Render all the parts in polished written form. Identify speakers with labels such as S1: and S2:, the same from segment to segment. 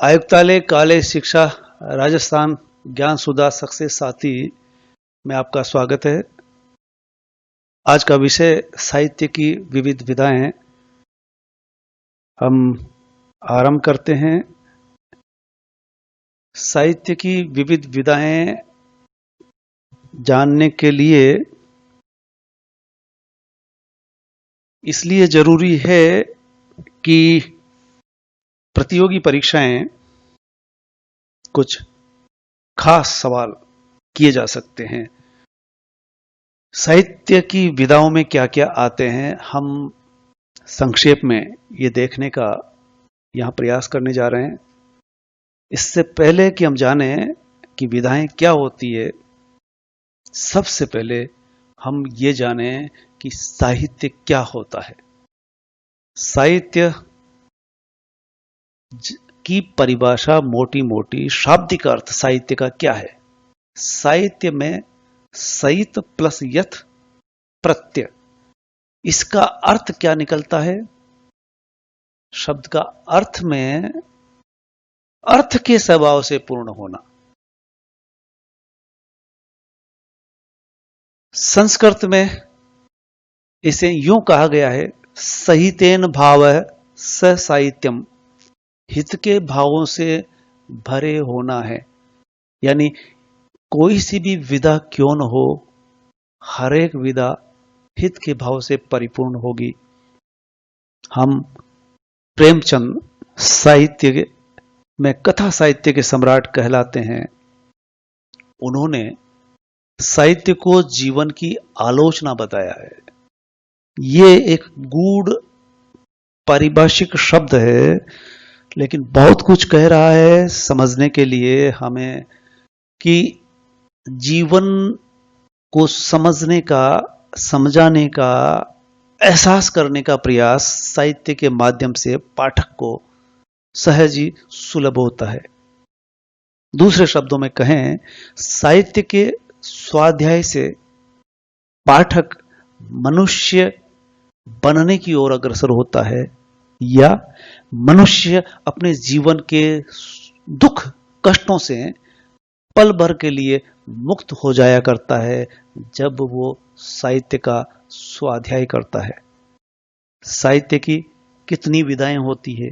S1: आयुक्तालय कॉलेज शिक्षा राजस्थान ज्ञान सुधा सक्सेस साथी में आपका स्वागत है। आज का विषय साहित्य की विविध विधाएं। हम आरंभ करते हैं। साहित्य की विविध विधाएं जानने के लिए इसलिए जरूरी है कि प्रतियोगी परीक्षाएं कुछ खास सवाल किए जा सकते हैं। साहित्य की विधाओं में क्या क्या आते हैं, हम संक्षेप में ये देखने का यहां प्रयास करने जा रहे हैं। इससे पहले कि हम जाने कि विधाएं क्या होती है, सबसे पहले हम ये जाने कि साहित्य क्या होता है। साहित्य की परिभाषा मोटी मोटी शाब्दिक अर्थ साहित्य का क्या है। साहित्य में सहित प्लस यथ प्रत्यय, इसका अर्थ क्या निकलता है। शब्द का अर्थ में अर्थ के स्वभाव से पूर्ण होना। संस्कृत में इसे यूं कहा गया है, सहितेन भाव स साहित्यम, हित के भावों से भरे होना है। यानी कोई सी भी विधा क्यों न हो, हर एक विधा हित के भाव से परिपूर्ण होगी। हम प्रेमचंद साहित्य में कथा साहित्य के सम्राट कहलाते हैं। उन्होंने साहित्य को जीवन की आलोचना बताया है। ये एक गूढ़ पारिभाषिक शब्द है, लेकिन बहुत कुछ कह रहा है समझने के लिए हमें कि जीवन को समझने का, समझाने का, एहसास करने का प्रयास साहित्य के माध्यम से पाठक को सहज ही सुलभ होता है। दूसरे शब्दों में कहें, साहित्य के स्वाध्याय से पाठक मनुष्य बनने की ओर अग्रसर होता है, या मनुष्य अपने जीवन के दुख कष्टों से पल भर के लिए मुक्त हो जाया करता है जब वो साहित्य का स्वाध्याय करता है। साहित्य की कितनी विधाएं होती है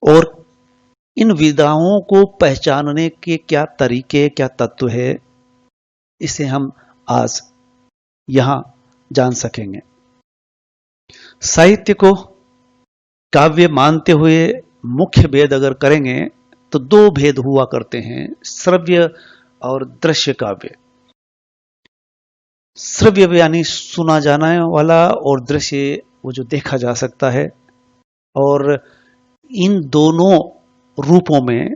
S1: और इन विधाओं को पहचानने के क्या तरीके, क्या तत्व है, इसे हम आज यहां जान सकेंगे। साहित्य को काव्य मानते हुए मुख्य भेद अगर करेंगे तो दो भेद हुआ करते हैं, श्रव्य और दृश्य काव्य। श्रव्य यानी सुना जाने वाला, और दृश्य वो जो देखा जा सकता है। और इन दोनों रूपों में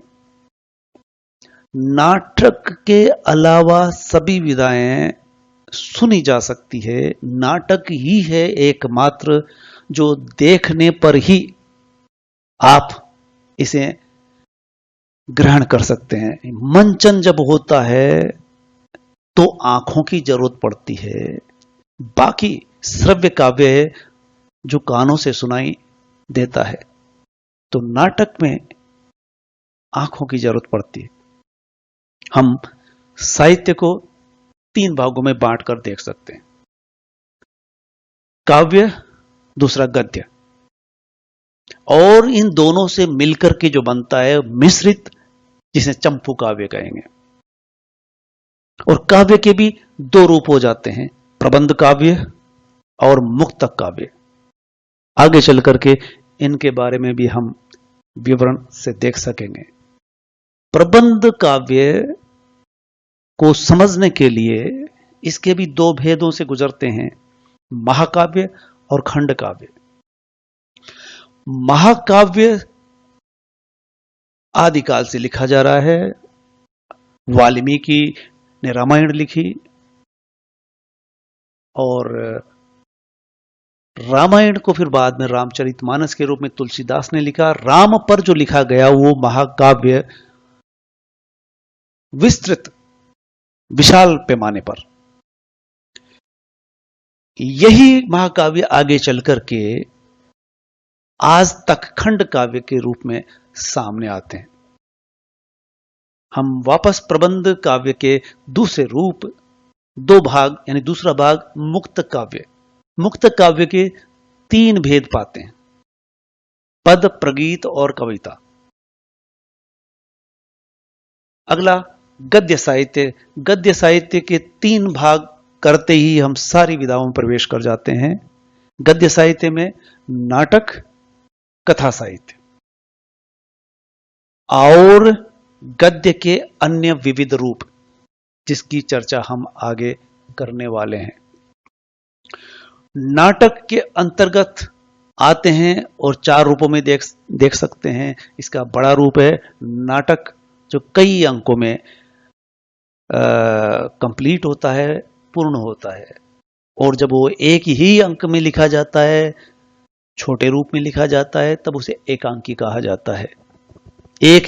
S1: नाटक के अलावा सभी विधाएं सुनी जा सकती है। नाटक ही है एकमात्र जो देखने पर ही आप इसे ग्रहण कर सकते हैं। मंचन जब होता है तो आंखों की जरूरत पड़ती है। बाकी श्रव्य काव्य है जो कानों से सुनाई देता है, तो नाटक में आंखों की जरूरत पड़ती है। हम साहित्य को तीन भागों में बांटकर देख सकते हैं, काव्य, दूसरा गद्य, और इन दोनों से मिलकर के जो बनता है मिश्रित, जिसे चंपू काव्य कहेंगे। और काव्य के भी दो रूप हो जाते हैं, प्रबंध काव्य और मुक्तक काव्य। आगे चल करके इनके बारे में भी हम विवरण से देख सकेंगे। प्रबंध काव्य को समझने के लिए इसके भी दो भेदों से गुजरते हैं, महाकाव्य और खंड काव्य। महाकाव्य आदिकाल से लिखा जा रहा है। वाल्मीकि ने रामायण लिखी, और रामायण को फिर बाद में रामचरितमानस के रूप में तुलसीदास ने लिखा। राम पर जो लिखा गया वो महाकाव्य विस्तृत, विशाल पैमाने पर। यही महाकाव्य आगे चल करके आज तक खंड काव्य के रूप में सामने आते हैं। हम वापस प्रबंध काव्य के दूसरे रूप, दो भाग यानी दूसरा भाग मुक्त काव्य, मुक्त काव्य के 3 भेद पाते हैं, पद, प्रगीत और कविता। अगला गद्य साहित्य, गद्य साहित्य के 3 भाग करते ही हम सारी विधाओं में प्रवेश कर जाते हैं। गद्य साहित्य में नाटक, कथा साहित्य और गद्य के अन्य विविध रूप, जिसकी चर्चा हम आगे करने वाले हैं। नाटक के अंतर्गत आते हैं और 4 रूपों में देख सकते हैं। इसका बड़ा रूप है नाटक, जो कई अंकों में कंप्लीट होता है, पूर्ण होता है। और जब वो एक ही अंक में लिखा जाता है, छोटे रूप में लिखा जाता है, तब उसे एकांकी कहा जाता है। एक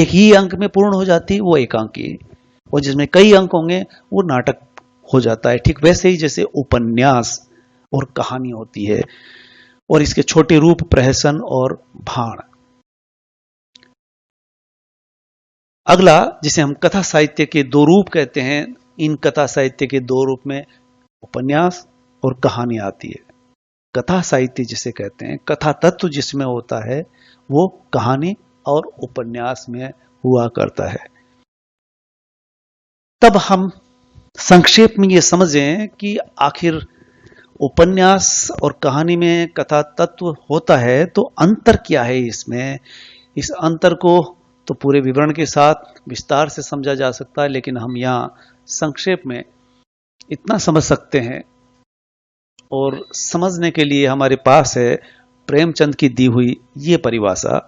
S1: ही अंक में पूर्ण हो जाती है वो एकांकी, और जिसमें कई अंक होंगे वो नाटक हो जाता है। ठीक वैसे ही जैसे उपन्यास और कहानी होती है, और इसके छोटे रूप प्रहसन और भाण। अगला, जिसे हम कथा साहित्य के 2 रूप कहते हैं, इन कथा साहित्य के 2 रूप में उपन्यास और कहानी आती है। कथा साहित्य जिसे कहते हैं, कथा तत्व जिसमें होता है, वो कहानी और उपन्यास में हुआ करता है। तब हम संक्षेप में ये समझें कि आखिर उपन्यास और कहानी में कथा तत्व होता है, तो अंतर क्या है इसमें। इस अंतर को तो पूरे विवरण के साथ विस्तार से समझा जा सकता है, लेकिन हम यहां संक्षेप में इतना समझ सकते हैं, और समझने के लिए हमारे पास है प्रेमचंद की दी हुई ये परिभाषा।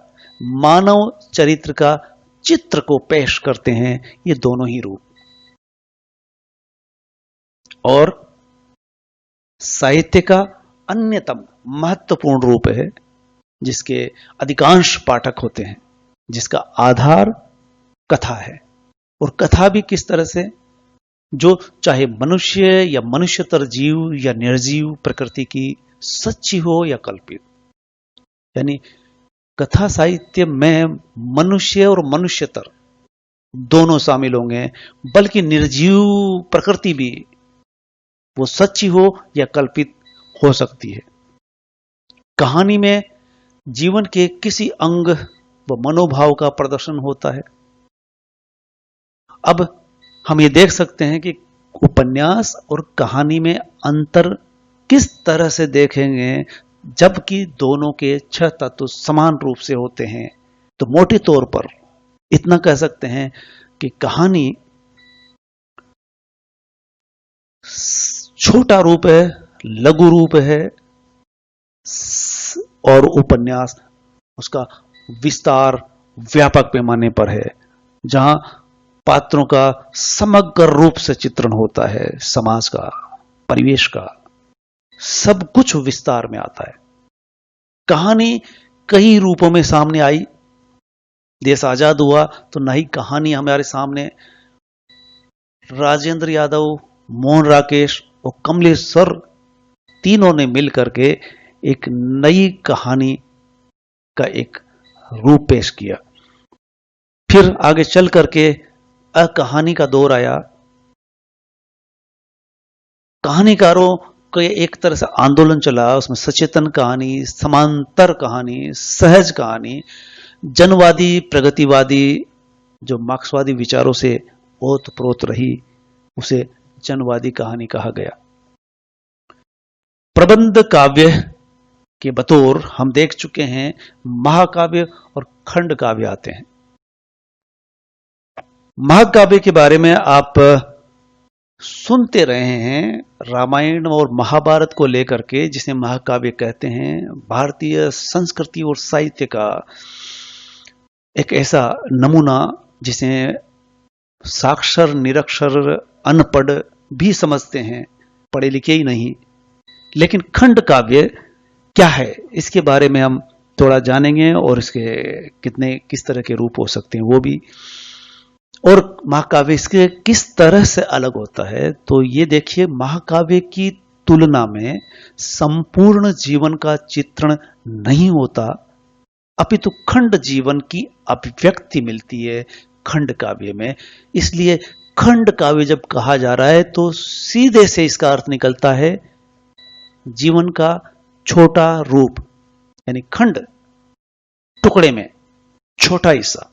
S1: मानव चरित्र का चित्र को पेश करते हैं ये दोनों ही रूप, और साहित्य का अन्यतम महत्वपूर्ण रूप है, जिसके अधिकांश पाठक होते हैं, जिसका आधार कथा है। और कथा भी किस तरह से, जो चाहे मनुष्य या मनुष्यतर जीव या निर्जीव प्रकृति की सच्ची हो या कल्पित, यानी कथा साहित्य में मनुष्य और मनुष्यतर दोनों शामिल होंगे, बल्कि निर्जीव प्रकृति भी, वो सच्ची हो या कल्पित हो सकती है। कहानी में जीवन के किसी अंग व मनोभाव का प्रदर्शन होता है। अब हम ये देख सकते हैं कि उपन्यास और कहानी में अंतर किस तरह से देखेंगे, जबकि दोनों के 6 तत्व समान रूप से होते हैं। तो मोटे तौर पर इतना कह सकते हैं कि कहानी छोटा रूप है, लघु रूप है, और उपन्यास उसका विस्तार व्यापक पैमाने पर है, जहां पात्रों का समग्र रूप से चित्रण होता है, समाज का, परिवेश का, सब कुछ विस्तार में आता है। कहानी कई रूपों में सामने आई। देश आजाद हुआ तो नई कहानी हमारे सामने राजेंद्र यादव, मोहन राकेश और कमलेश्वर तीनों ने मिलकर के एक नई कहानी का एक रूप पेश किया। फिर आगे चल करके कहानी का दौर आया। कहानीकारों का एक तरह से आंदोलन चला, उसमें सचेतन कहानी, समांतर कहानी, सहज कहानी, जनवादी, प्रगतिवादी, जो मार्क्सवादी विचारों से ओतप्रोत रही, उसे जनवादी कहानी कहा गया। प्रबंध काव्य के बतौर हम देख चुके हैं महाकाव्य और खंड काव्य आते हैं। महाकाव्य के बारे में आप सुनते रहे हैं, रामायण और महाभारत को लेकर के, जिसे महाकाव्य कहते हैं। भारतीय संस्कृति और साहित्य का एक ऐसा नमूना जिसे साक्षर, निरक्षर, अनपढ़ भी समझते हैं, पढ़े लिखे ही नहीं। लेकिन खंड काव्य क्या है, इसके बारे में हम थोड़ा जानेंगे, और इसके किस तरह के रूप हो सकते हैं वो भी, और महाकाव्य इसके किस तरह से अलग होता है। तो ये देखिए, महाकाव्य की तुलना में संपूर्ण जीवन का चित्रण नहीं होता, अपितु खंड जीवन की अभिव्यक्ति मिलती है खंड काव्य में। इसलिए खंड काव्य जब कहा जा रहा है तो सीधे से इसका अर्थ निकलता है जीवन का छोटा रूप, यानी खंड, टुकड़े में छोटा हिस्सा।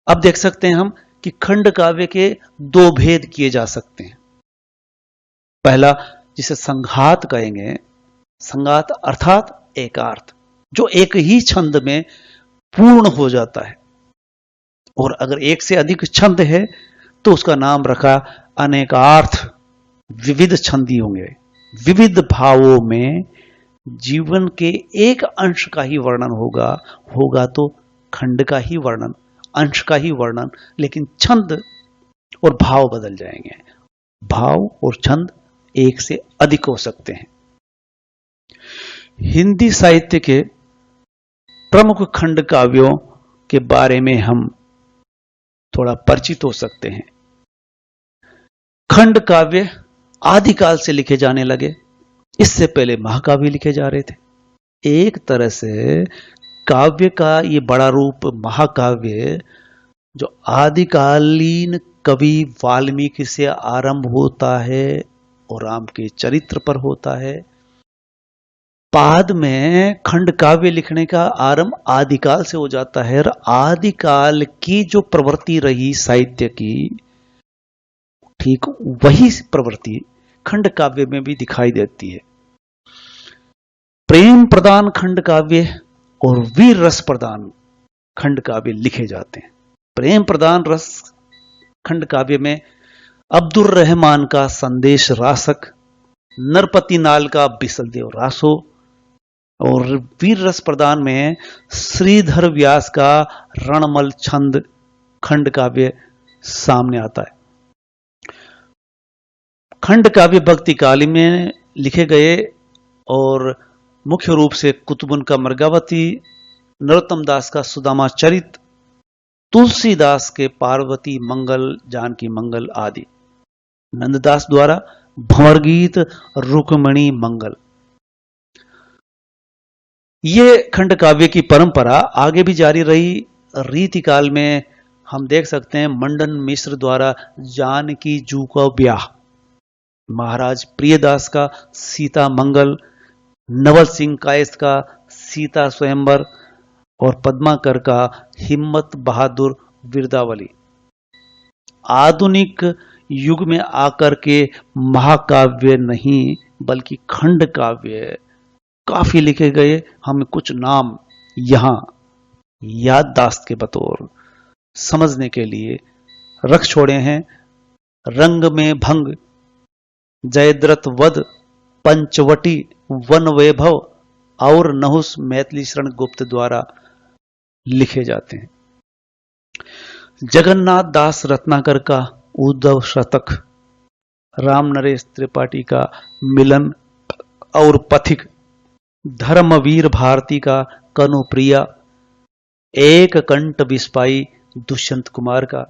S1: अब देख सकते हैं हम कि खंड काव्य के दो भेद किए जा सकते हैं। पहला जिसे संघात कहेंगे, संघात अर्थात एकार्थ, जो एक ही छंद में पूर्ण हो जाता है। और अगर एक से अधिक छंद है तो उसका नाम रखा अनेकार्थ, विविध छंदी होंगे। विविध भावों में जीवन के एक अंश का ही वर्णन होगा तो खंड का ही वर्णन, अंश का ही वर्णन, लेकिन छंद और भाव बदल जाएंगे। भाव और छंद एक से अधिक हो सकते हैं। हिंदी साहित्य के प्रमुख खंड काव्यों के बारे में हम थोड़ा परिचित हो सकते हैं। खंड काव्य आदिकाल से लिखे जाने लगे। इससे पहले महाकाव्य लिखे जा रहे थे। एक तरह से काव्य का ये बड़ा रूप महाकाव्य, जो आदिकालीन कवि वाल्मीकि से आरंभ होता है और राम के चरित्र पर होता है। बाद में खंड काव्य लिखने का आरंभ आदिकाल से हो जाता है और आदिकाल की जो प्रवृत्ति रही साहित्य की, ठीक वही प्रवृत्ति खंड काव्य में भी दिखाई देती है। प्रेम प्रधान खंड काव्य और वीर रस प्रधान खंड काव्य लिखे जाते हैं। प्रेम प्रधान रस खंड काव्य में अब्दुल रहमान का संदेश रासक, नरपति नाल का बिसल देव रासो, और वीर रस प्रदान में श्रीधर व्यास का रणमल छंद खंड काव्य सामने आता है। खंड काव्य भक्ति काल में लिखे गए और मुख्य रूप से कुतुबुन का मृगावती, नरोत्तम दास का सुदामा चरित, तुलसीदास के पार्वती मंगल, जानकी मंगल आदि, नंददास द्वारा भंवर गीत, रुक्मणी मंगल। ये खंड काव्य की परंपरा आगे भी जारी रही। रीतिकाल में हम देख सकते हैं मंडन मिश्र द्वारा जानकी जू का ब्याह, महाराज प्रियदास का सीता मंगल, नवल सिंह कायस्थ का सीता स्वयंवर और पद्माकर का हिम्मत बहादुर विरदावली। आधुनिक युग में आकर के महाकाव्य नहीं बल्कि खंड काव्य काफी लिखे गए। हम कुछ नाम यहां याददाश्त के बतौर समझने के लिए रख छोड़े हैं। रंग में भंग, जयद्रथ वध, पंचवटी, वन वैभव और नहुस मैथिली शरण गुप्त द्वारा लिखे जाते हैं। जगन्नाथ दास रत्नाकर का उद्धव शतक, राम नरेश त्रिपाठी का मिलन और पथिक, धर्मवीर भारती का कनुप्रिया, एक कंठ बिस्पाई दुष्यंत कुमार का,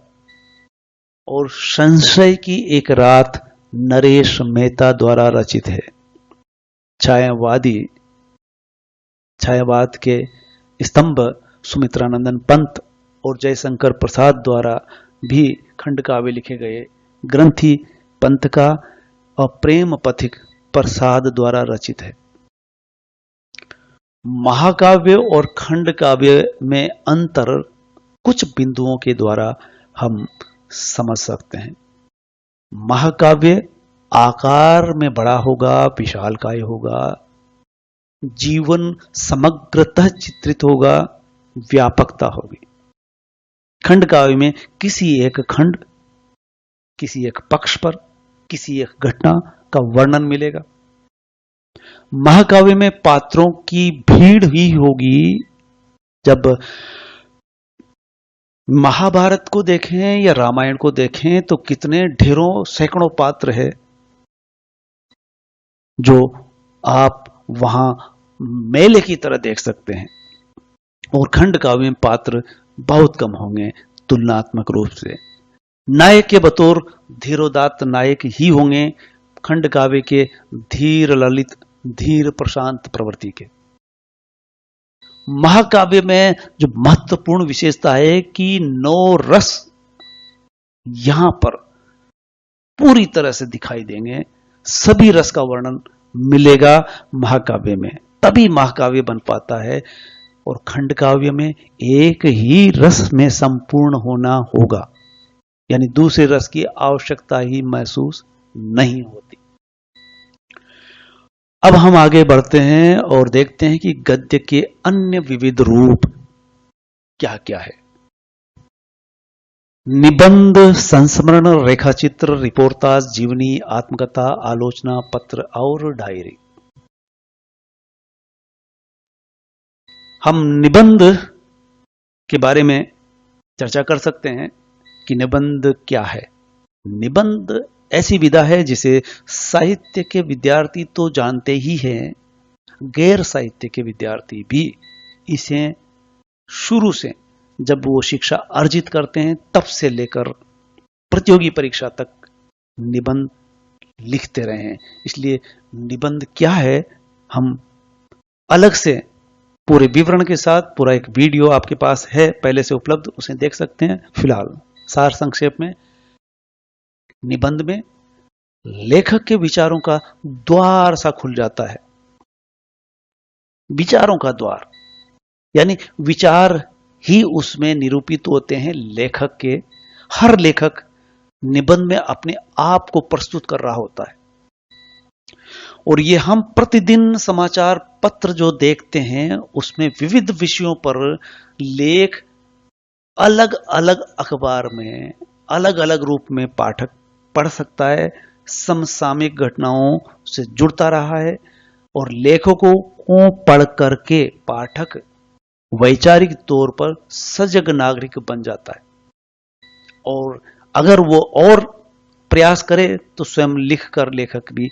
S1: और संशय की एक रात नरेश मेहता द्वारा रचित है। छायावाद के स्तंभ सुमित्रानंदन पंत और जयशंकर प्रसाद द्वारा भी खंड काव्य लिखे गए। ग्रंथि पंत का और प्रेम पथिक प्रसाद द्वारा रचित है। महाकाव्य और खंड काव्य में अंतर कुछ बिंदुओं के द्वारा हम समझ सकते हैं। महाकाव्य आकार में बड़ा होगा, विशालकाय होगा, जीवन समग्रतः चित्रित होगा, व्यापकता होगी। खंड काव्य में किसी एक खंड, किसी एक पक्ष पर, किसी एक घटना का वर्णन मिलेगा। महाकाव्य में पात्रों की भीड़ ही होगी। जब महाभारत को देखें या रामायण को देखें तो कितने ढेरों सैकड़ों पात्र है जो आप वहां मेले की तरह देख सकते हैं। और खंड काव्य में पात्र बहुत कम होंगे तुलनात्मक रूप से। नायक के बतौर धीरोदात्त नायक ही होंगे, खंड काव्य के धीर ललित, धीर प्रशांत प्रवृत्ति के। महाकाव्य में जो महत्वपूर्ण विशेषता है कि 9 रस यहां पर पूरी तरह से दिखाई देंगे, सभी रस का वर्णन मिलेगा महाकाव्य में, तभी महाकाव्य बन पाता है। और खंड काव्य में एक ही रस में संपूर्ण होना होगा, यानी दूसरे रस की आवश्यकता ही महसूस नहीं होती। अब हम आगे बढ़ते हैं और देखते हैं कि गद्य के अन्य विविध रूप क्या क्या है। निबंध, संस्मरण, रेखाचित्र, रिपोर्टाज, जीवनी, आत्मकथा, आलोचना पत्र और डायरी। हम निबंध के बारे में चर्चा कर सकते हैं कि निबंध क्या है। निबंध ऐसी विधा है जिसे साहित्य के विद्यार्थी तो जानते ही हैं, गैर साहित्य के विद्यार्थी भी इसे शुरू से, जब वो शिक्षा अर्जित करते हैं तब से लेकर प्रतियोगी परीक्षा तक निबंध लिखते रहे हैं। इसलिए निबंध क्या है हम अलग से पूरे विवरण के साथ, पूरा एक वीडियो आपके पास है पहले से उपलब्ध, उसे देख सकते हैं। फिलहाल सार संक्षेप में, निबंध में लेखक के विचारों का द्वार सा खुल जाता है। विचारों का द्वार यानी विचार ही उसमें निरूपित होते हैं लेखक के। हर लेखक निबंध में अपने आप को प्रस्तुत कर रहा होता है। और ये हम प्रतिदिन समाचार पत्र जो देखते हैं उसमें विविध विषयों पर लेख अलग अलग अखबार में अलग अलग रूप में पाठक पढ़ सकता है, समसामयिक घटनाओं से जुड़ता रहा है। और लेखकों को पढ़ करके पाठक वैचारिक तौर पर सजग नागरिक बन जाता है। और अगर वो और प्रयास करे तो स्वयं लिखकर लेखक भी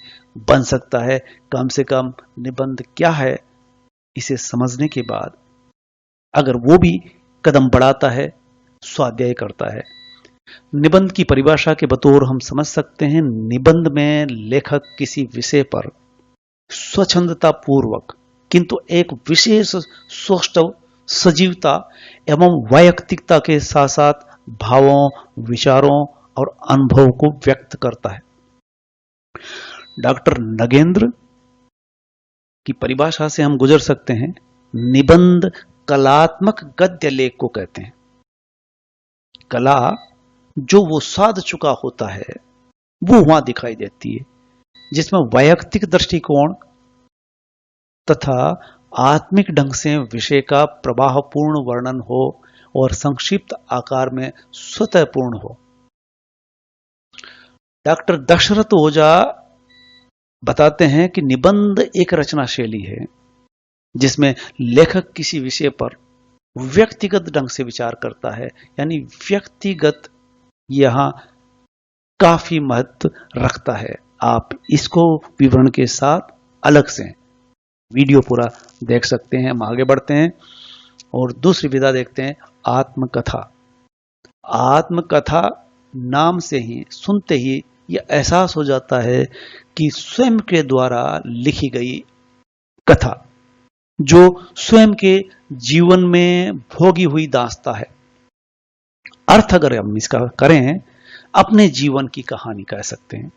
S1: बन सकता है। कम से कम निबंध क्या है इसे समझने के बाद अगर वो भी कदम बढ़ाता है, स्वाध्याय करता है। निबंध की परिभाषा के बतौर हम समझ सकते हैं, निबंध में लेखक किसी विषय पर स्वच्छंदता पूर्वक किंतु एक विशेष सौष्ठव, सजीवता एवं वैयक्तिकता के साथ साथ भावों, विचारों और अनुभव को व्यक्त करता है। डॉक्टर नगेंद्र की परिभाषा से हम गुजर सकते हैं। निबंध कलात्मक गद्य लेख को कहते हैं। कला जो वो साध चुका होता है वो वहां दिखाई देती है, जिसमें वैयक्तिक दृष्टिकोण तथा आत्मिक ढंग से विषय का प्रवाहपूर्ण वर्णन हो और संक्षिप्त आकार में स्वतःपूर्ण हो। डॉक्टर दशरथ ओझा बताते हैं कि निबंध एक रचना शैली है जिसमें लेखक किसी विषय पर व्यक्तिगत ढंग से विचार करता है, यानी व्यक्तिगत यहां काफी महत्व रखता है। आप इसको विवरण के साथ अलग से वीडियो पूरा देख सकते हैं। हम आगे बढ़ते हैं और दूसरी विधा देखते हैं, आत्मकथा। आत्मकथा नाम से ही, सुनते ही यह एहसास हो जाता है कि स्वयं के द्वारा लिखी गई कथा, जो स्वयं के जीवन में भोगी हुई दास्तां है। अर्थ अगर हम इसका करें, अपने जीवन की कहानी कह सकते हैं।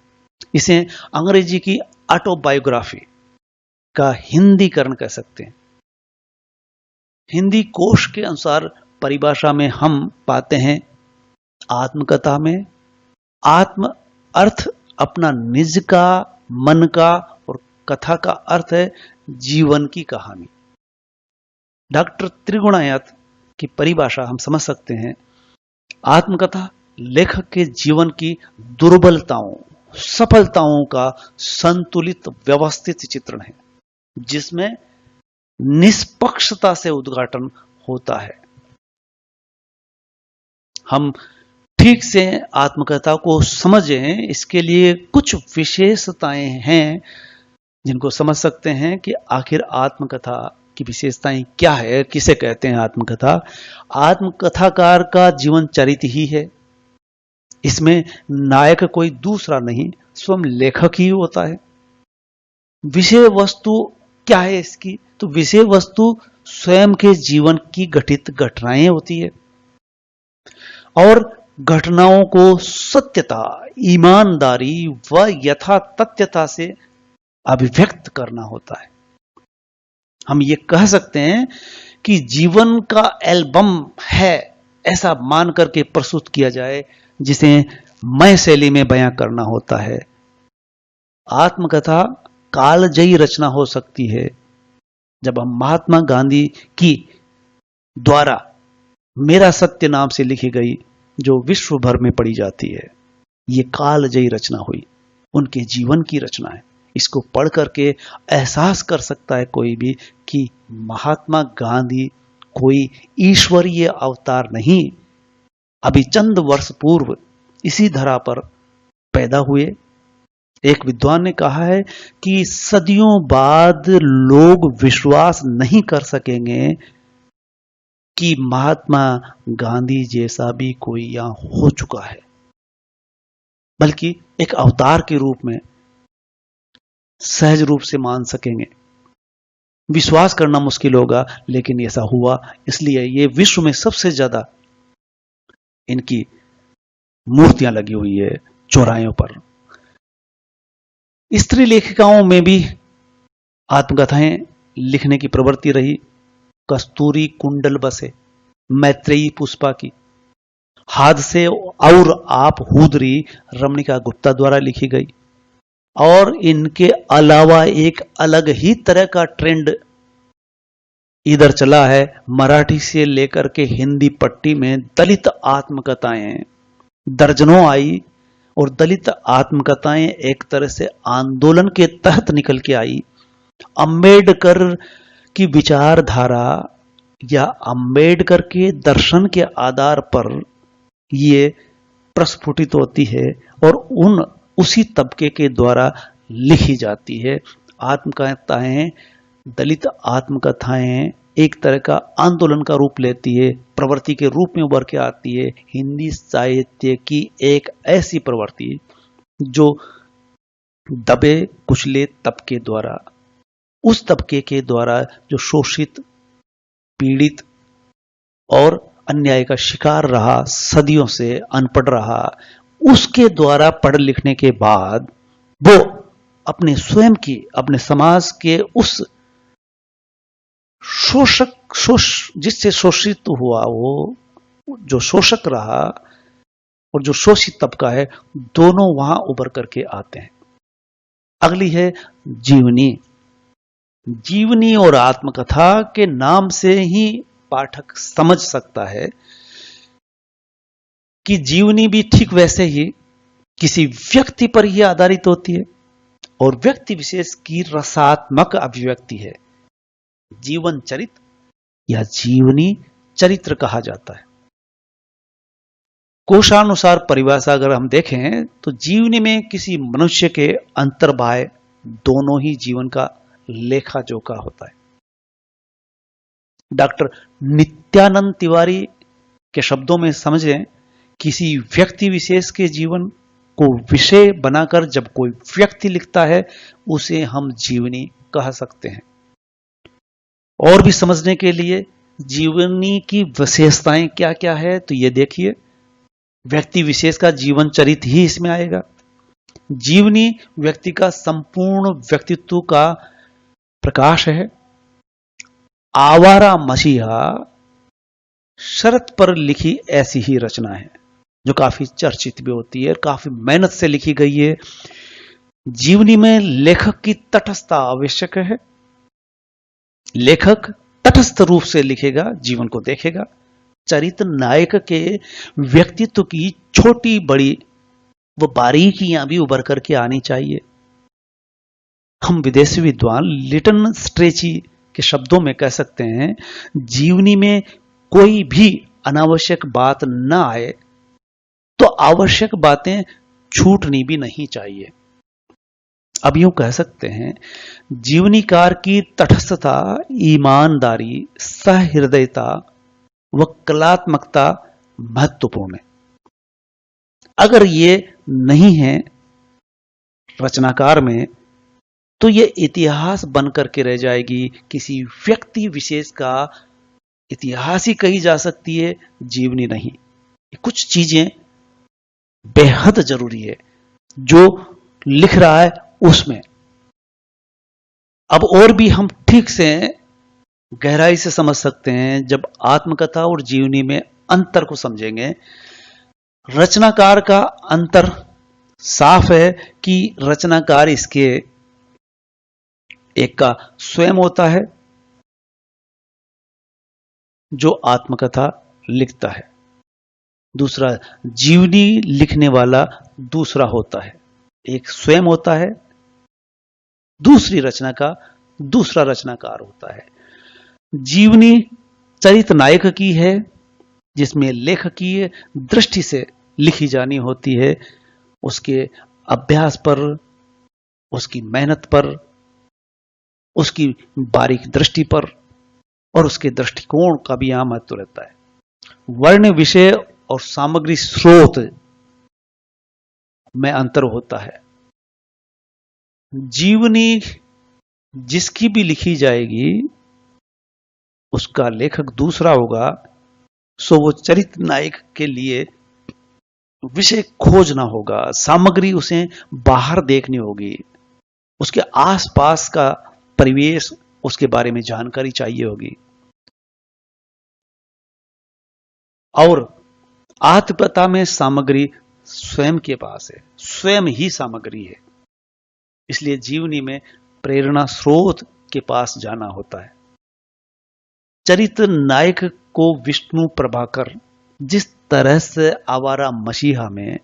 S1: इसे अंग्रेजी की ऑटोबायोग्राफी का हिंदीकरण कह सकते हैं। हिंदी कोश के अनुसार परिभाषा में हम पाते हैं, आत्मकथा में आत्म अर्थ अपना निज का, मन का, और कथा का अर्थ है जीवन की कहानी। डॉक्टर त्रिगुणायत की परिभाषा हम समझ सकते हैं, आत्मकथा लेखक के जीवन की दुर्बलताओं, सफलताओं का संतुलित व्यवस्थित चित्रण है, जिसमें निष्पक्षता से उद्घाटन होता है। हम ठीक से आत्मकथा को समझें, इसके लिए कुछ विशेषताएं हैं जिनको समझ सकते हैं कि आखिर आत्मकथा की विशेषताएं क्या है, किसे कहते हैं आत्मकथा। आत्मकथाकार का जीवन चरित्र ही है, इसमें नायक कोई दूसरा नहीं, स्वयं लेखक ही होता है। विषय वस्तु क्या है इसकी? तो विषय वस्तु स्वयं के जीवन की घटित घटनाएं होती है और घटनाओं को सत्यता, ईमानदारी व यथा तथ्यता से अभिव्यक्त करना होता है। हम ये कह सकते हैं कि जीवन का एल्बम है, ऐसा मान करके प्रस्तुत किया जाए, जिसे मैं शैली में बयां करना होता है। आत्मकथा कालजयी रचना हो सकती है। जब हम महात्मा गांधी की द्वारा मेरा सत्य नाम से लिखी गई, जो विश्व भर में पढ़ी जाती है, ये कालजयी रचना हुई, उनके जीवन की रचना है। इसको पढ़ करके एहसास कर सकता है कोई भी कि महात्मा गांधी कोई ईश्वरीय अवतार नहीं, अभी चंद वर्ष पूर्व इसी धरा पर पैदा हुए। एक विद्वान ने कहा है कि सदियों बाद लोग विश्वास नहीं कर सकेंगे कि महात्मा गांधी जैसा भी कोई यहां हो चुका है, बल्कि एक अवतार के रूप में सहज रूप से मान सकेंगे। विश्वास करना मुश्किल होगा, लेकिन ऐसा हुआ। इसलिए ये विश्व में सबसे ज्यादा इनकी मूर्तियां लगी हुई है चौराहों पर। स्त्री लेखिकाओं में भी आत्मकथाएं लिखने की प्रवृत्ति रही। कस्तूरी कुंडल बसे, मैत्रेयी पुष्पा की, हादसे और आप हुदरी रमणिका गुप्ता द्वारा लिखी गई। और इनके अलावा एक अलग ही तरह का ट्रेंड इधर चला है, मराठी से लेकर के हिंदी पट्टी में दलित आत्मकथाएं दर्जनों आई। और दलित आत्मकथाएं एक तरह से आंदोलन के तहत निकल के आई। अंबेडकर की विचारधारा या अंबेडकर के दर्शन के आधार पर ये प्रस्फुटित होती है और उसी तबके के द्वारा लिखी जाती है। आत्मकथाएं, दलित आत्मकथाएं एक तरह का आंदोलन का रूप लेती है, प्रवृत्ति के रूप में उभर के आती है। हिंदी साहित्य की एक ऐसी प्रवृत्ति जो दबे कुचले तबके द्वारा, उस तबके के द्वारा जो शोषित, पीड़ित और अन्याय का शिकार रहा, सदियों से अनपढ़ रहा, उसके द्वारा पढ़ लिखने के बाद वो अपने स्वयं की, अपने समाज के उस जिससे शोषित हुआ, वो जो शोषक रहा और जो शोषित तबका है, दोनों वहां उभर करके आते हैं। अगली है जीवनी। जीवनी और आत्मकथा के नाम से ही पाठक समझ सकता है कि जीवनी भी ठीक वैसे ही किसी व्यक्ति पर ही आधारित होती है और व्यक्ति विशेष की रसात्मक अभिव्यक्ति है। जीवन चरित्र या जीवनी चरित्र कहा जाता है। कोशानुसार परिभाषा अगर हम देखें तो जीवनी में किसी मनुष्य के अंतर्बाह्य दोनों ही जीवन का लेखा जोखा होता है। डॉक्टर नित्यानंद तिवारी के शब्दों में समझें, किसी व्यक्ति विशेष के जीवन को विषय बनाकर जब कोई व्यक्ति लिखता है, उसे हम जीवनी कह सकते हैं। और भी समझने के लिए जीवनी की विशेषताएं क्या क्या है, तो ये देखिए, व्यक्ति विशेष का जीवन चरित्र ही इसमें आएगा। जीवनी व्यक्ति का संपूर्ण व्यक्तित्व का प्रकाश है। आवारा मसीहा शरत पर लिखी ऐसी ही रचना है जो काफी चर्चित भी होती है और काफी मेहनत से लिखी गई है। जीवनी में लेखक की तटस्थता आवश्यक है। लेखक तटस्थ रूप से लिखेगा, जीवन को देखेगा। चरित्र नायक के व्यक्तित्व की छोटी बड़ी वो बारीकियां भी उभर करके आनी चाहिए। हम विदेशी विद्वान लिटन स्ट्रेची के शब्दों में कह सकते हैं, जीवनी में कोई भी अनावश्यक बात न आए तो आवश्यक बातें छूटनी भी नहीं चाहिए। अब यूं कह सकते हैं, जीवनीकार की तटस्थता, ईमानदारी, सहृदयता व कलात्मकता महत्वपूर्ण है। अगर ये नहीं है रचनाकार में, तो ये इतिहास बन करके रह जाएगी, किसी व्यक्ति विशेष का इतिहास ही कही जा सकती है, जीवनी नहीं। कुछ चीजें बेहद जरूरी है जो लिख रहा है उसमें। अब और भी हम ठीक से गहराई से समझ सकते हैं जब आत्मकथा और जीवनी में अंतर को समझेंगे। रचनाकार का अंतर साफ है कि रचनाकार इसके एक का स्वयं होता है जो आत्मकथा लिखता है, दूसरा जीवनी लिखने वाला दूसरा होता है। एक स्वयं होता है, दूसरी रचना का दूसरा रचनाकार होता है। जीवनी चरित्र नायक की है, जिसमें लेखकीय दृष्टि से लिखी जानी होती है, उसके अभ्यास पर, उसकी मेहनत पर, उसकी बारीक दृष्टि पर और उसके दृष्टिकोण का भी यहां महत्व रहता है। वर्ण, विषय और सामग्री स्रोत में अंतर होता है। जीवनी जिसकी भी लिखी जाएगी उसका लेखक दूसरा होगा, सो वो चरित्र नायक के लिए विषय खोजना होगा, सामग्री उसे बाहर देखनी होगी, उसके आसपास का परिवेश, उसके बारे में जानकारी चाहिए होगी। और आत्मकथा में सामग्री स्वयं के पास है, स्वयं ही सामग्री है, इसलिए जीवनी में प्रेरणा स्रोत के पास जाना होता है। चरित्र नायक को विष्णु प्रभाकर जिस तरह से आवारा मसीहा में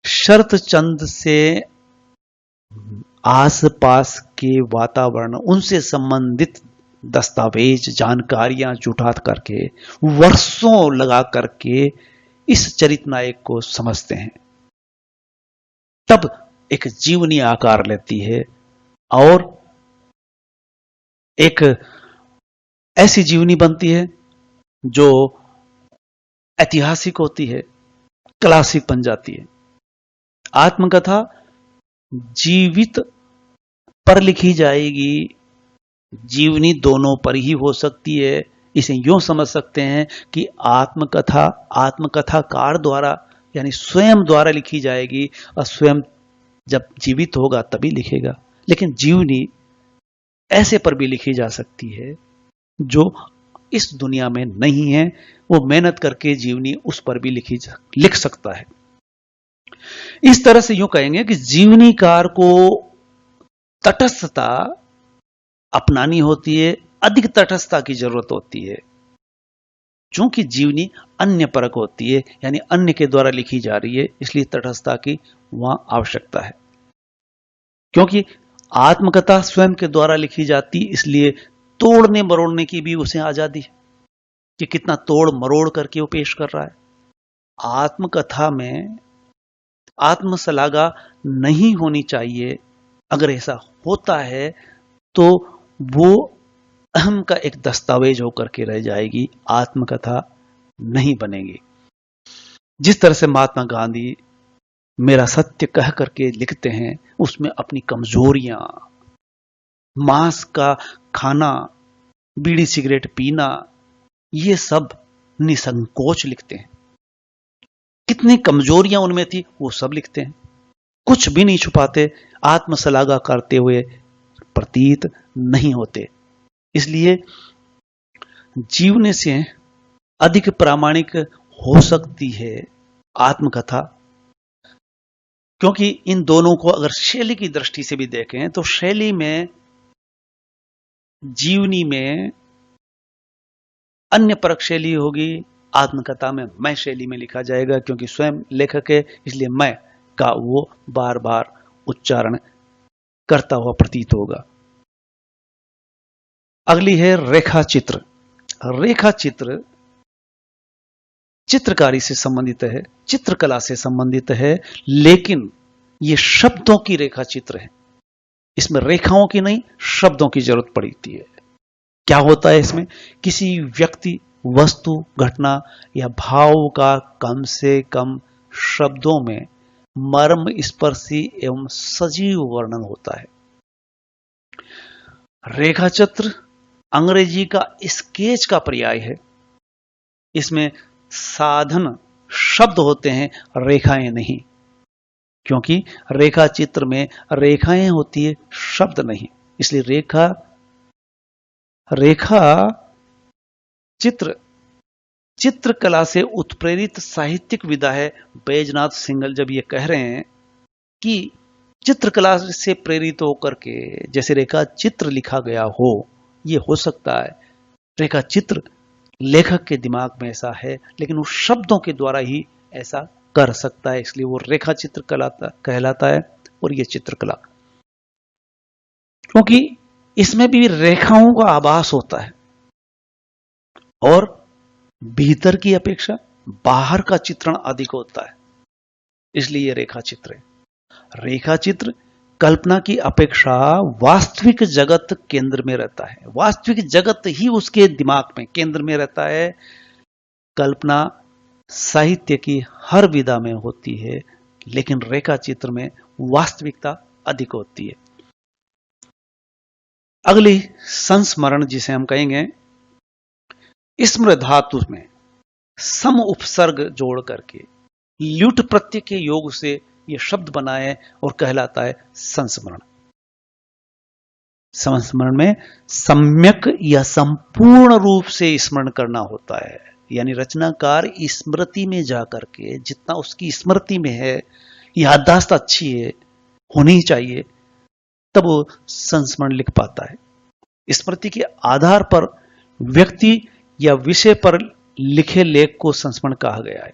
S1: शरत चंद से आसपास के वातावरण, उनसे संबंधित दस्तावेज, जानकारियां जुटा करके वर्षों लगा करके इस चरित्र नायक को समझते हैं, तब एक जीवनी आकार लेती है और एक ऐसी जीवनी बनती है जो ऐतिहासिक होती है, क्लासिक बन जाती है। आत्मकथा जीवित पर लिखी जाएगी, जीवनी दोनों पर ही हो सकती है। इसे यूं समझ सकते हैं कि आत्मकथा आत्मकथाकार द्वारा यानी स्वयं द्वारा लिखी जाएगी और स्वयं जब जीवित होगा तभी लिखेगा। लेकिन जीवनी ऐसे पर भी लिखी जा सकती है जो इस दुनिया में नहीं है, वो मेहनत करके जीवनी उस पर भी लिख सकता है। इस तरह से यूं कहेंगे कि जीवनीकार को तटस्थता अपनानी होती है, अधिक तटस्थता की जरूरत होती है, चूंकि जीवनी अन्य परक होती है, यानी अन्य के द्वारा लिखी जा रही है, इसलिए तटस्थता की वहां आवश्यकता है। क्योंकि आत्मकथा स्वयं के द्वारा लिखी जाती, इसलिए तोड़ने मरोड़ने की भी उसे आजादी है कि कितना तोड़ मरोड़ करके वो पेश कर रहा है। आत्मकथा में आत्मशलाघा नहीं होनी चाहिए। अगर ऐसा होता है तो वो अहम का एक दस्तावेज होकर के रह जाएगी, आत्मकथा नहीं बनेगी। जिस तरह से महात्मा गांधी मेरा सत्य कह करके लिखते हैं, उसमें अपनी कमजोरियां, मांस का खाना, बीड़ी सिगरेट पीना, ये सब निसंकोच लिखते हैं। कितनी कमजोरियां उनमें थी वो सब लिखते हैं, कुछ भी नहीं छुपाते, आत्मशलाघा करते हुए प्रतीत नहीं होते। इसलिए जीवने से अधिक प्रामाणिक हो सकती है आत्मकथा, क्योंकि इन दोनों को अगर शैली की दृष्टि से भी देखें तो शैली में जीवनी में अन्य परक शैली होगी, आत्मकथा में मैं शैली में लिखा जाएगा, क्योंकि स्वयं लेखक है, इसलिए मैं का वो बार बार उच्चारण करता हुआ प्रतीत होगा। अगली है रेखा चित्र। रेखा चित्र चित्रकारी से संबंधित है, चित्रकला से संबंधित है, लेकिन ये शब्दों की रेखा चित्र है। इसमें रेखाओं की नहीं, शब्दों की जरूरत पड़ती है। क्या होता है इसमें? किसी व्यक्ति, वस्तु, घटना या भाव का कम से कम शब्दों में मर्म स्पर्शी एवं सजीव वर्णन होता है। रेखाचित्र अंग्रेजी का स्केच का पर्याय है। इसमें साधन शब्द होते हैं, रेखाएं नहीं, क्योंकि रेखा चित्र में रेखाएं होती है, शब्द नहीं। इसलिए रेखा चित्रकला से उत्प्रेरित साहित्यिक विधा है। बैजनाथ सिंघल जब ये कह रहे हैं कि चित्रकला से प्रेरित होकर के जैसे रेखा चित्र लिखा गया हो, ये हो सकता है। रेखा चित्र लेखक के दिमाग में ऐसा है, लेकिन वो शब्दों के द्वारा ही ऐसा कर सकता है, इसलिए वो रेखा चित्र कहलाता है। और ये चित्रकला, क्योंकि इसमें भी रेखाओं का आभास होता है और भीतर की अपेक्षा बाहर का चित्रण अधिक होता है, इसलिए ये रेखा चित्र है। रेखा चित्र कल्पना की अपेक्षा वास्तविक जगत केंद्र में रहता है। वास्तविक जगत ही उसके दिमाग में केंद्र में रहता है। कल्पना साहित्य की हर विधा में होती है, लेकिन रेखा चित्र में वास्तविकता अधिक होती है। अगली संस्मरण जिसे हम कहेंगे, स्मृ धातु में सम उपसर्ग जोड़ करके ल्युट प्रत्यय के योग से यह शब्द बना है और कहलाता है संस्मरण। संस्मरण में सम्यक या संपूर्ण रूप से स्मरण करना होता है, यानी रचनाकार स्मृति में जाकर के जितना उसकी स्मृति में है, याददाश्त अच्छी है, होनी चाहिए, तब वो संस्मरण लिख पाता है। स्मृति के आधार पर व्यक्ति या विषय पर लिखे लेख को संस्मरण कहा गया है।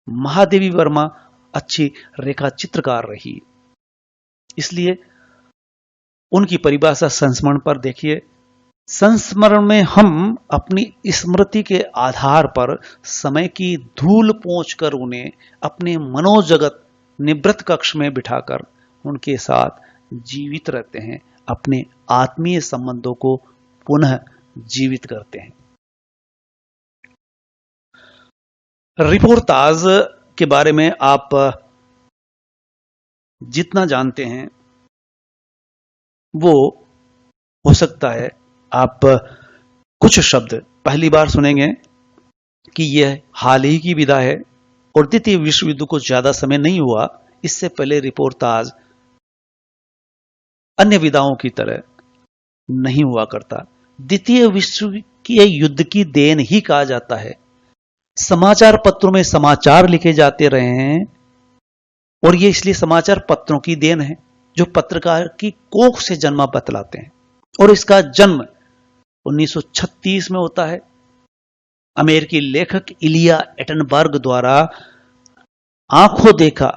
S1: महादेवी वर्मा अच्छी रेखा चित्रकार रही, इसलिए उनकी परिभाषा संस्मरण पर देखिए। संस्मरण में हम अपनी स्मृति के आधार पर समय की धूल पोंछकर उन्हें अपने मनोजगत निवृत्त कक्ष में बिठाकर उनके साथ जीवित रहते हैं, अपने आत्मीय संबंधों को पुनः जीवित करते हैं। रिपोर्टाज के बारे में आप जितना जानते हैं वो हो सकता है आप कुछ शब्द पहली बार सुनेंगे कि यह हाल ही की विधा है और द्वितीय विश्व युद्ध को ज्यादा समय नहीं हुआ। इससे पहले रिपोर्टाज अन्य विधाओं की तरह नहीं हुआ करता। द्वितीय विश्व के युद्ध की देन ही कहा जाता है। समाचार पत्रों में समाचार लिखे जाते रहे हैं और ये इसलिए समाचार पत्रों की देन है जो पत्रकार की कोख से जन्मा बतलाते हैं। और इसका जन्म 1936 में होता है। अमेरिकी लेखक इलिया एटनबर्ग द्वारा आंखों देखा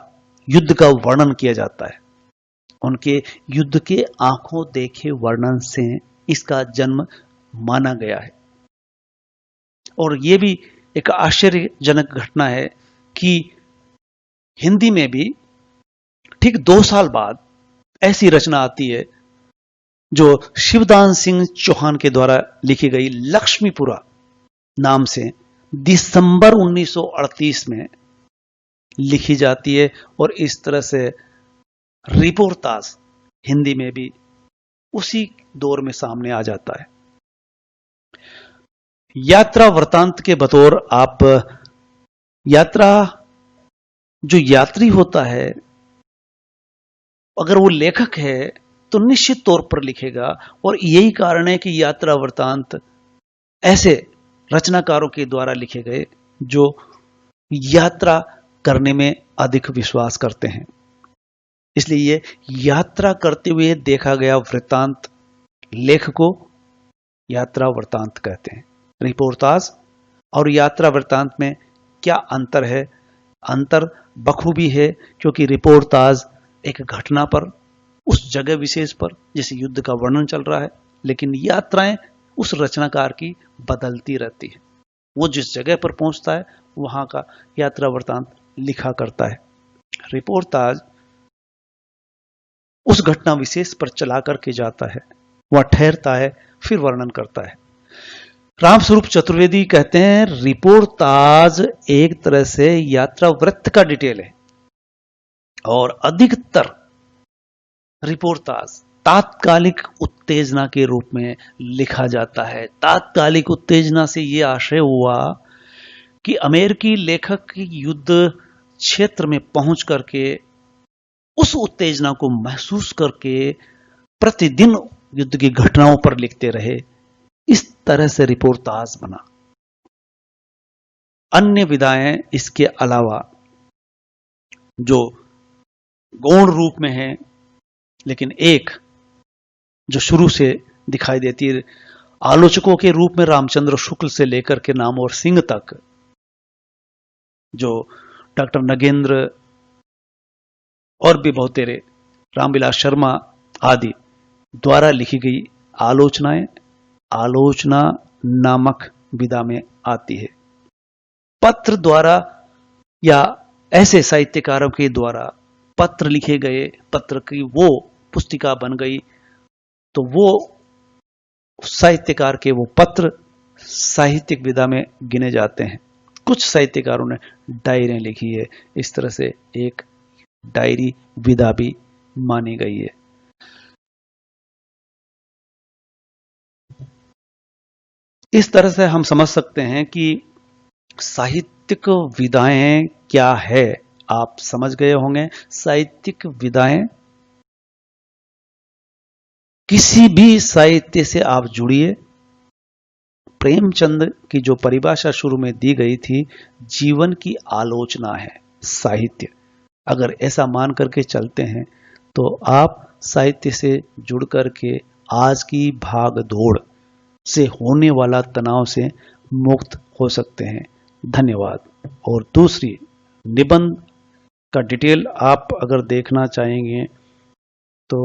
S1: युद्ध का वर्णन किया जाता है। उनके युद्ध के आंखों देखे वर्णन से इसका जन्म माना गया है। और यह भी एक आश्चर्यजनक घटना है कि हिंदी में भी ठीक 2 साल बाद ऐसी रचना आती है जो शिवदान सिंह चौहान के द्वारा लिखी गई लक्ष्मीपुरा नाम से दिसंबर 1938 में लिखी जाती है। और इस तरह से रिपोर्टाज हिंदी में भी उसी दौर में सामने आ जाता है। यात्रा वृतांत के बतौर आप यात्रा जो यात्री होता है, अगर वो लेखक है तो निश्चित तौर पर लिखेगा। और यही कारण है कि यात्रा वृतांत ऐसे रचनाकारों के द्वारा लिखे गए जो यात्रा करने में अधिक विश्वास करते हैं। इसलिए ये यात्रा करते हुए देखा गया वृतांत लेख को यात्रा वृतांत कहते हैं। रिपोर्टाज और यात्रा वृतांत में क्या अंतर है? अंतर बखूबी है, क्योंकि रिपोर्टाज एक घटना पर, उस जगह विशेष पर जैसे युद्ध का वर्णन चल रहा है, लेकिन यात्राएं उस रचनाकार की बदलती रहती है। वो जिस जगह पर पहुंचता है वहां का यात्रा वृतांत लिखा करता है। रिपोर्टाज उस घटना विशेष पर चला करके जाता है, वह ठहरता है, फिर वर्णन करता है। रामस्वरूप चतुर्वेदी कहते हैं रिपोर्टाज एक तरह से यात्रा वृत्त का डिटेल है और अधिकतर रिपोर्टाज तात्कालिक उत्तेजना के रूप में लिखा जाता है। तात्कालिक उत्तेजना से यह आशय हुआ कि अमेरिकी लेखक युद्ध क्षेत्र में पहुंच करके उस उत्तेजना को महसूस करके प्रतिदिन युद्ध की घटनाओं पर लिखते रहे। इस तरह से रिपोर्टाज बना। अन्य विधाएं इसके अलावा जो गौण रूप में है, लेकिन एक जो शुरू से दिखाई देती है, आलोचकों के रूप में रामचंद्र शुक्ल से लेकर के नामवर सिंह तक, जो डॉक्टर नगेंद्र और भी बहुतेरे, रामविलास शर्मा आदि द्वारा लिखी गई आलोचनाएं आलोचना नामक विधा में आती है। पत्र द्वारा या ऐसे साहित्यकारों के द्वारा पत्र लिखे गए, पत्र की वो पुस्तिका बन गई, तो वो साहित्यकार के वो पत्र साहित्यिक विधा में गिने जाते हैं। कुछ साहित्यकारों ने डायरियां लिखी है, इस तरह से एक डायरी विधा भी मानी गई है। इस तरह से हम समझ सकते हैं कि साहित्यिक विधाएं क्या है। आप समझ गए होंगे साहित्यिक विधाएं, किसी भी साहित्य से आप जुड़िए। प्रेमचंद की जो परिभाषा शुरू में दी गई थी, जीवन की आलोचना है साहित्य। अगर ऐसा मान करके चलते हैं तो आप साहित्य से जुड़ करके आज की भाग दौड़ से होने वाला तनाव से मुक्त हो सकते हैं। धन्यवाद। और दूसरी निबंध का डिटेल आप अगर देखना चाहेंगे तो